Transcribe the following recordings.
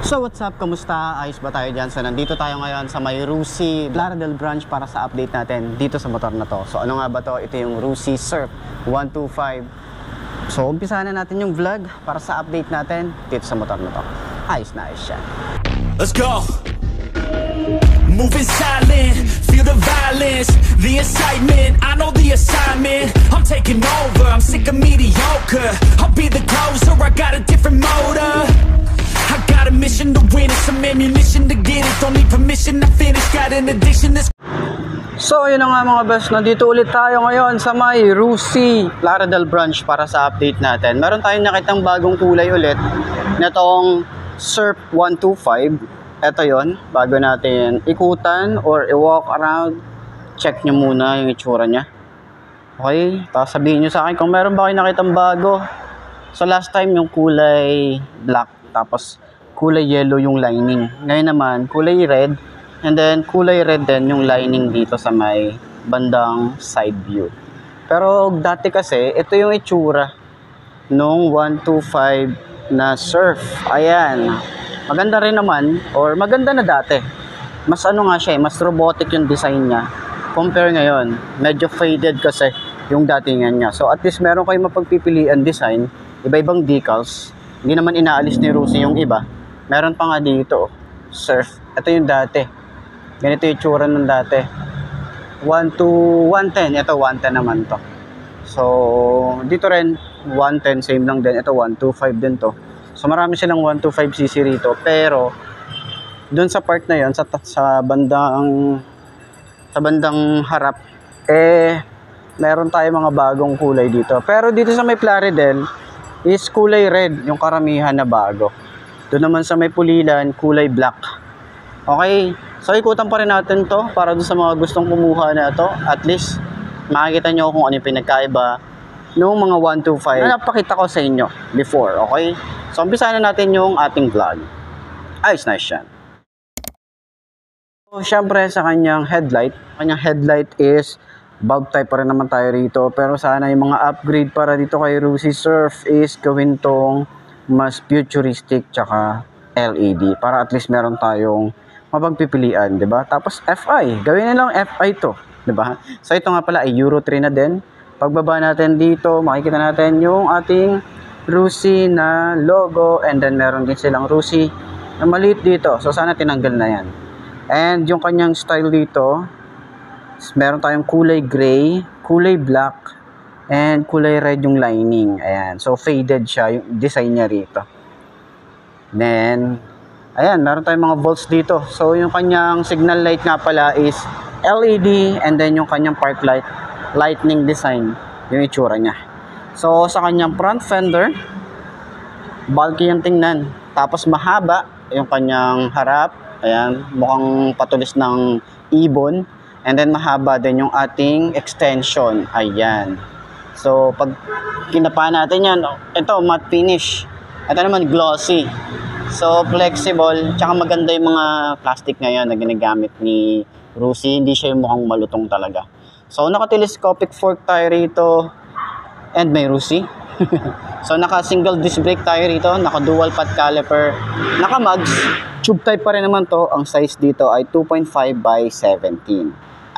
So what's up? Kamusta? Ayos ba tayo dyan? So nandito tayo ngayon sa may Rusi Laredale branch para sa update natin dito sa motor na to. So ano nga ba to? Ito yung Rusi Surf 125. So umpisa na natin yung vlog para sa update natin dito sa motor na to. Ayos na ayos siya. Let's go! Moving silent, feel the violence, the excitement, I know the assignment. I'm taking over, I'm sick of mediocre. I'll be the closer, I got a different motor. I got a mission to win it, some ammunition to get it. Don't need permission to finish, got an addiction that's... So yun na nga mga best, nandito ulit tayo ngayon sa may Rusi Laredale branch para sa update natin. Meron tayong nakitang bagong kulay ulit na tong Surf 125. Ito yon, bago natin ikutan or i-walk around, check nyo muna yung itsura nya. Okay, tapos sabihin nyo sa akin kung meron ba kayo nakitang bago. So last time yung kulay black, tapos kulay yellow yung lining. Ngayon naman kulay red, and then kulay red din yung lining dito sa may bandang side view. Pero dati kasi ito yung itsura nung 125 na Surf. Ayan, maganda rin naman, or maganda na dati. Mas ano nga siya, mas robotic yung design niya compare ngayon. Medyo faded kasi yung datingan niya. So at least meron kayong mapagpipilian design, iba-ibang decals. Hindi naman inaalis ni Rusi yung iba. Meron pa nga dito Surf. Ito yung dati. Ganito yung tsura ng dati. 110. Ito 110 naman to. So dito rin 110, same lang din. Ito 125 din to. So marami silang 125cc rito, pero doon sa part na 'yon, sa bandang harap, meron tayong mga bagong kulay dito. Pero dito sa may Laredale is kulay red yung karamihan na bago. Doon naman sa may Pulilan, kulay black. Okay, so ikutan pa rin natin to para doon sa mga gustong kumuha na to. At least makikita nyo kung ano yung pinagkaiba noong mga 125 na napakita ko sa inyo before. Okay, so umpisa na natin yung ating vlog. Ayos na siya. So syempre sa kanyang headlight is bulb type pa rin naman tayo rito, pero sana yung mga upgrade para dito kay Rusi Surf is gawin tong mas futuristic tsaka LED para at least meron tayong mapagpipilian, 'di ba? Tapos FI, gawin na lang FI to, 'di ba? So ito nga pala ay Euro 3 na din. Pagbaba natin dito, makikita natin yung ating Rusi na logo, and then meron din silang Rusi na maliit dito. So sana tinanggal na yan. And yung kanyang style dito, meron tayong kulay gray, kulay black, and kulay red yung lining. Ayan, so faded siya yung design niya rito. Then ayan, meron tayong mga volts dito. So yung kanyang signal light nga pala is LED, and then yung kanyang park light, lightning design yung itsura niya. So sa kanyang front fender, bulky yung tingnan, tapos mahaba yung kanyang harap. Ayan, mukhang patulis ng ibon, and then mahaba din yung ating extension. Ayan, so pag kinapa natin yan, ito matte finish, ito naman glossy. So flexible, tsaka maganda yung mga plastic ngayon na ginagamit ni Rusi. Hindi siya yung mukhang malutong talaga. So naka-telescopic fork tayo rito, and may Rusi. So naka single disc brake tayo rito, naka dual pad caliper, naka mugs. Tube type pa rin naman to. Ang size dito ay 2.5 by 17.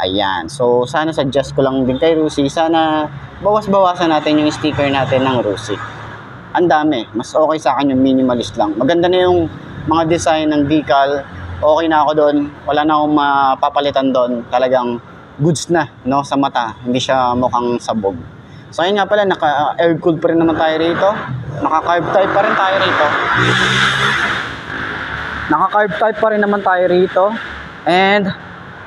Ayan, so sana suggest ko lang din kay Rusi, sana bawas-bawasan natin yung sticker natin ng Rusi. Ang dami, mas okay sa akin yung minimalist lang. Maganda na yung mga design ng decal, okay na ako doon, wala na akong mapapalitan doon. Talagang goods na, no, sa mata, hindi siya mukhang sabog. So ayun nga pala, naka air cooled pa rin naman tayo rito, naka carb type pa rin tayo rito, and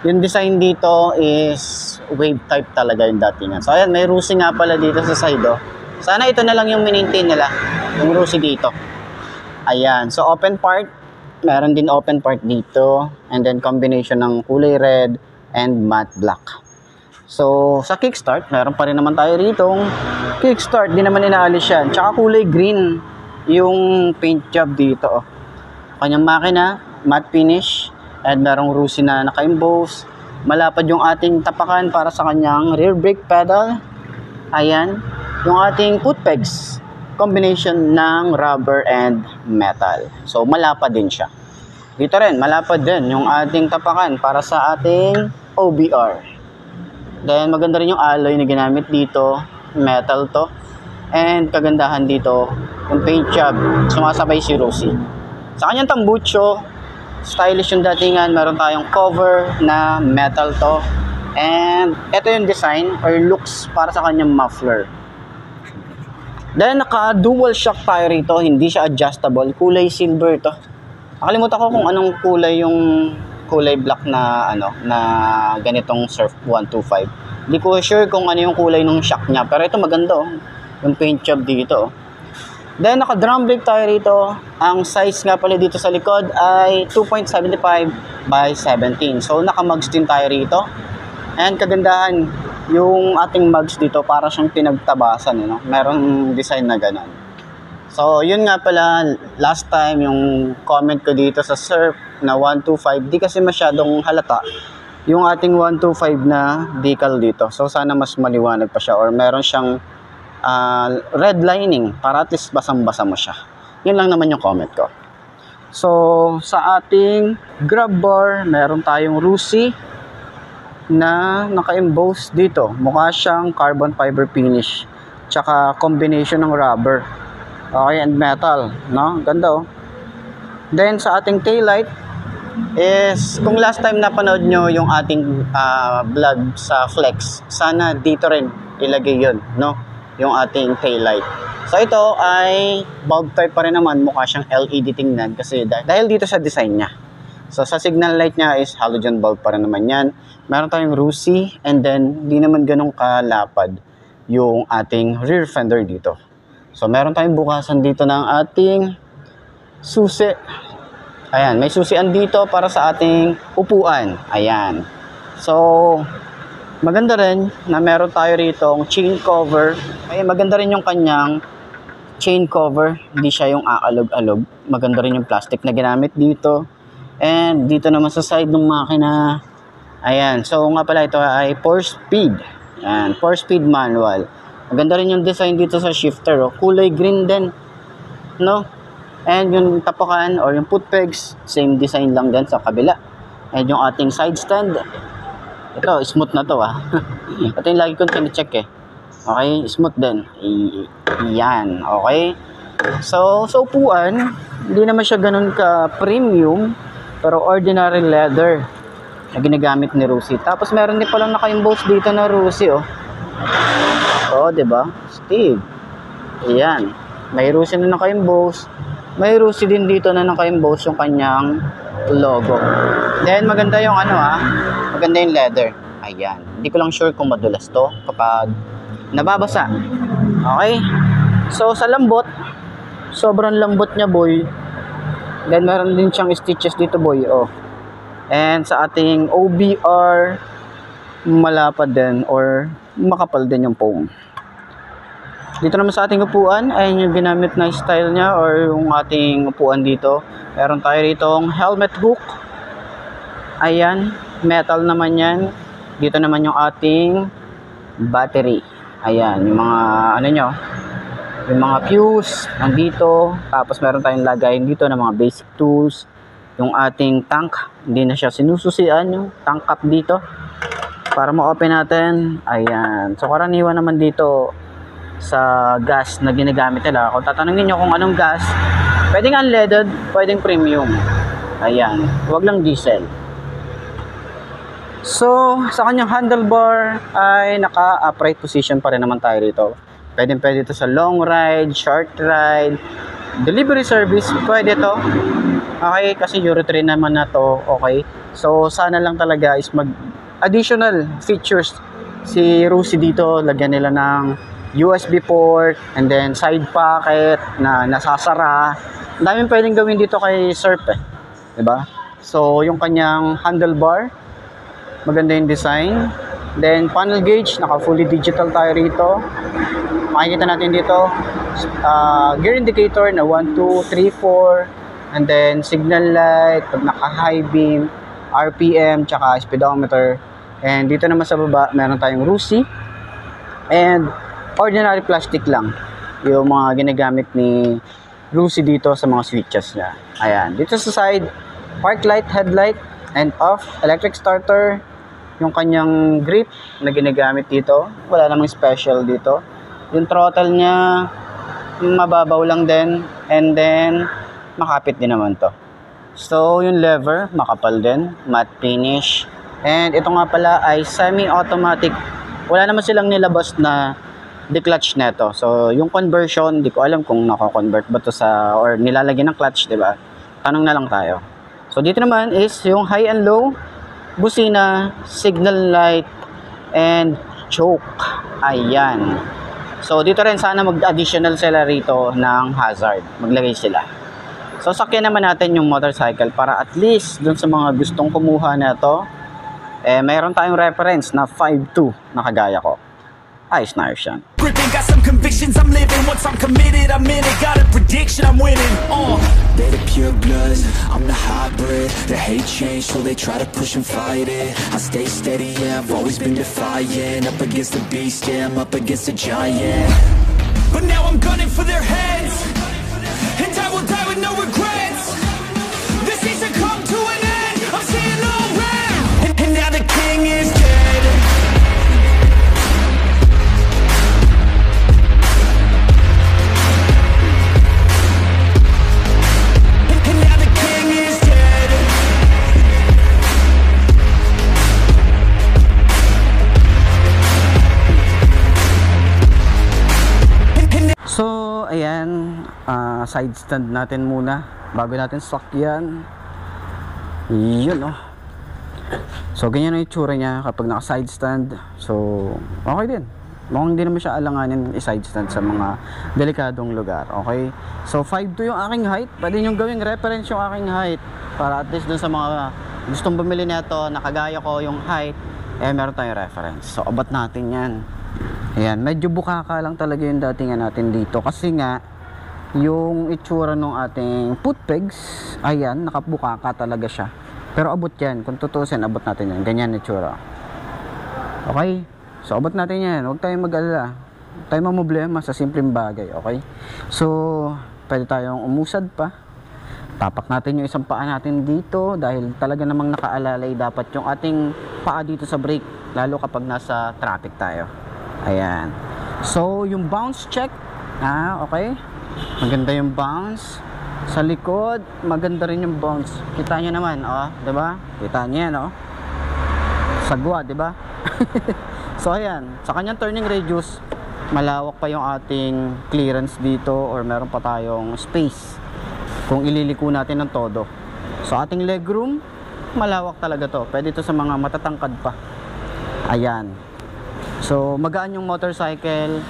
yung design dito is wave type talaga yung datingan. So ayan, may Rusi nga pala dito sa side, oh. Sana ito na lang yung maintain nila, yung Rusi dito. Ayan, so open part, meron din open part dito, and then combination ng kulay red and matte black. So sa kickstart, meron pa rin naman tayo rito kickstart, di naman inaalis yan. Tsaka kulay green yung paint job dito, oh. Kanyang makina, matte finish, and merong Rusi na naka-emboss. Malapad yung ating tapakan para sa kanyang rear brake pedal. Ayan, yung ating foot pegs, combination ng rubber and metal. So malapad din siya. Dito rin, malapad din yung ating tapakan para sa ating OBR. Then maganda rin yung alloy na ginamit dito, metal to. And kagandahan dito, yung paint job, sumasabay si Rusi. Sa kanyang tambucho, stylish yung datingan, meron tayong cover na metal to. And ito yung design or looks para sa kanyang muffler. Then naka dual shock tayo rito, hindi siya adjustable, kulay silver to. Nakalimutan ko kung anong kulay yung kulay black na na ganitong Surf 125. Hindi ko sure kung ano yung kulay ng shock niya, pero ito maganda yung paint job dito. Then naka drum brake tayo rito. Ang size nga pala dito sa likod ay 2.75 by 17. So naka mugs din tayo rito. And kagandahan yung ating mugs dito para siyang pinagtabasan, merong design na gano'n. So, yun nga pala, last time yung comment ko dito sa Surf na 125, di kasi masyadong halata yung ating 125 na decal dito. So, sana mas maliwanag pa siya or meron siyang red lining para at least basang-basa mo siya. Yun lang naman yung comment ko. So, sa ating grab bar, meron tayong Rusi na naka-emboss dito. Mukha siyang carbon fiber finish tsaka combination ng rubber. Okay, and metal, no? Ganda Then sa ating taillight is, kung last time napanood nyo yung ating vlog sa Flex, sana dito rin ilagay yun, no? Yung ating taillight. So ito ay bulb type pa rin naman, mukha siyang LED tingnan kasi dahil dito sa design niya. So sa signal light niya is halogen bulb pa rin naman yan. Meron tayong Rusi and then di naman ganun kalapad yung ating rear fender dito. So, meron tayong bukasan dito ng ating susi. Ayan, may susian dito para sa ating upuan. Ayan. So, maganda rin na meron tayo rito ang chain cover. Ay, maganda rin yung kanyang chain cover. Hindi siya yung aalog-alog. Maganda rin yung plastic na ginamit dito. And dito naman sa side ng makina. Ayan. So, nga pala ito ay 4-speed. Ayan, 4-speed manual. Maganda rin yung design dito sa shifter. Kulay green din. No? And yung tapakan or yung foot pegs, same design lang din sa kabila. And yung ating side stand. Ito, smooth na to Ito yung lagi kong tine-check Okay, smooth din. Yan. Okay. So, sa upuan, hindi naman siya ganun ka premium. Pero ordinary leather na ginagamit ni Rusi. Tapos meron din palang naka-emboss dito na Rusi diba? Steve. Ayan. May Rusi na naka-emboss. May Rusi din dito na naka-emboss yung kanyang logo. Then maganda yung maganda yung leather. Ayan. Hindi ko lang sure kung madulas to kapag nababasa. Okay? So sa lambot, sobrang lambot niya, boy. Then meron din siyang stitches dito, boy. And sa ating OBR, malapad din or makapal din yung foam. Dito naman sa ating upuan, ayun yung ginamit na style niya or yung ating upuan dito. Meron tayo ritong helmet hook. Ayan, metal naman yan. Dito naman yung ating battery. Ayan, yung mga yung mga fuse nandito. Tapos meron tayong lagayin dito ng mga basic tools. Yung ating tank, hindi na siya sinususian, yung tank cap dito para ma-open natin. Ayan, so karaniwan naman dito sa gas na ginagamit nila. Kung tatanungin nyo kung anong gas, pwedeng unleaded, pwedeng premium. Ayan, huwag lang diesel. So, sa kanyang handlebar ay naka-upright position pa rin naman tayo rito. Pwede ito sa long ride, short ride, delivery service, pwede to. Okay, kasi Euro 3 naman na to, okay. So, sana lang talaga is additional features si Rusi dito. Lagyan nila ng USB port and then side pocket na nasasara. Ang daming pwedeng gawin dito kay Surf diba? So, yung kanyang handlebar, maganda yung design. Then, panel gauge, naka fully digital tayo rito. Makikita natin dito, gear indicator na 1, 2, 3, 4. And then, signal light, pag naka-high beam, RPM, tsaka speedometer. And dito naman sa baba, meron tayong Rusi. And ordinary plastic lang yung mga ginagamit ni Rusi dito sa mga switches niya. Ayan, dito sa side, park light, headlight, and off, electric starter, yung kanyang grip na ginagamit dito. Wala namang special dito. Yung throttle niya, mababaw lang din, and then makapit din naman to. So, yung lever, makapal din, matte finish. And ito nga pala ay semi-automatic. Wala naman silang nilabas na de-clutch neto. So, yung conversion, di ko alam kung nako-convert ba to sa, or nilalagyan ng clutch, di ba? Tanong na lang tayo. So, dito naman is yung high and low, busina, signal light, and choke. Ayan. So, dito rin sana mag-additional sila rito ng hazard. Maglagay sila. So, sakyan naman natin yung motorcycle para at least dun sa mga gustong kumuha na to, mayroon tayong reference na 5.2 na kagaya ko. Ayos na ayos yan. Gripping, got some convictions I'm living. Once I'm committed, I'm in it. Got a prediction, I'm winning. They're the pure bloods, I'm the hybrid. They hate change, so they try to push and fight it. I stay steady, yeah, I've always been defiant. Up against the beast, yeah, I'm up against a giant. But now I'm gunning for their heads, and I will die with no regrets. This season come to an end, I'm seeing no red. And now the king is dead. So, ayan, side stand natin muna bago natin sakyan. Yun, oh. So, ganyan ang itsura niya kapag naka-side stand. So, okay din. Mukhang hindi naman siya alanganin i-side stand sa mga delikadong lugar. Okay? So, 5'2" yung aking height. Pwede nyo gawing reference yung aking height para at least dun sa mga gustong bumili nito, nakagaya ko yung height, meron tayong reference. So, abot natin yan. Ayan, medyo bukaka lang talaga yung datingan natin dito kasi nga yung itsura ng ating foot pegs, ayan, nakabukaka talaga siya. Pero abot yan, kung tutusin, abot natin yan. Ganyan itsura. Okay? So, abot natin yan. Huwag tayong mag-alala. Huwag tayong mamblema sa simpleng bagay. Okay? So, pwede tayong umusad pa. Tapak natin yung isang paa natin dito dahil talaga namang nakaalalay dapat yung ating paa dito sa brake, lalo kapag nasa traffic tayo. Ayan. So, yung bounce check, okay. Maganda yung bounce. Sa likod, maganda rin yung bounce. Kita nyo naman, diba? Kita nyo yan, sagwa, diba? So, ayan. Sa kanyang turning radius, malawak pa yung ating clearance dito or meron pa tayong space kung ililiko natin ng todo. So, ating legroom, malawak talaga to. Pwede to sa mga matatangkad pa. Ayan. So, magaan yung motorcycle,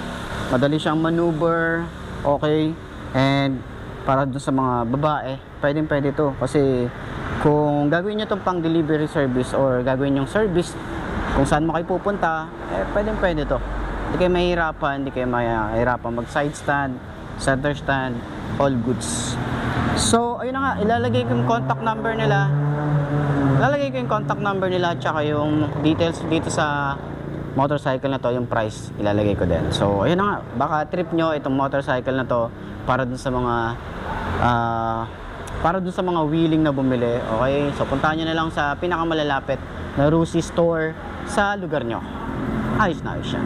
madali siyang maneuver, okay, and para dun sa mga babae, pwede to. Kasi kung gagawin nyo itong pang delivery service or gagawin yung service kung saan mo kayo pupunta, pwede to. Hindi kayo mahirapan mag side stand, center stand, all goods. So, ayun na nga, ilalagay ko yung contact number nila. Tsaka yung details dito sa motorcycle na to, yung price ilalagay ko din. So, ayun na nga, baka trip nyo itong motorcycle na to para dun sa mga willing na bumili. Okay? So, puntahan nyo na lang sa pinakamalalapit na Rusi store sa lugar nyo. Ayos na ayos yan.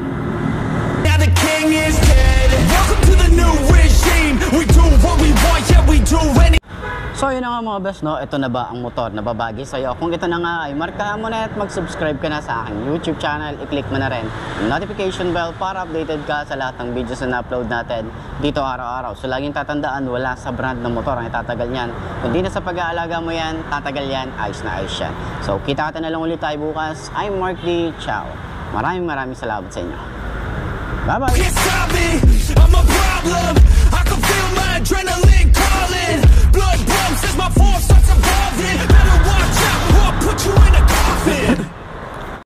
Now the king is dead. Welcome to the new regime. We do what we want, yeah we do anything. So yun na nga mga best, no? Ito na ba ang motor na babagi sa'yo? Kung ito na nga ay markahan mo na at mag-subscribe ka na sa aking YouTube channel, i-click mo na rin yung notification bell para updated ka sa lahat ng videos na na-upload natin dito araw-araw. So laging tatandaan, wala sa brand ng motor ang itatagal yan. Kung di na sa pag-aalaga mo yan, tatagal yan, ayos na ayos yan. So kita natin na lang ulit tayo bukas. I'm Mark D. Ciao. Maraming salamat sa inyo. Bye-bye!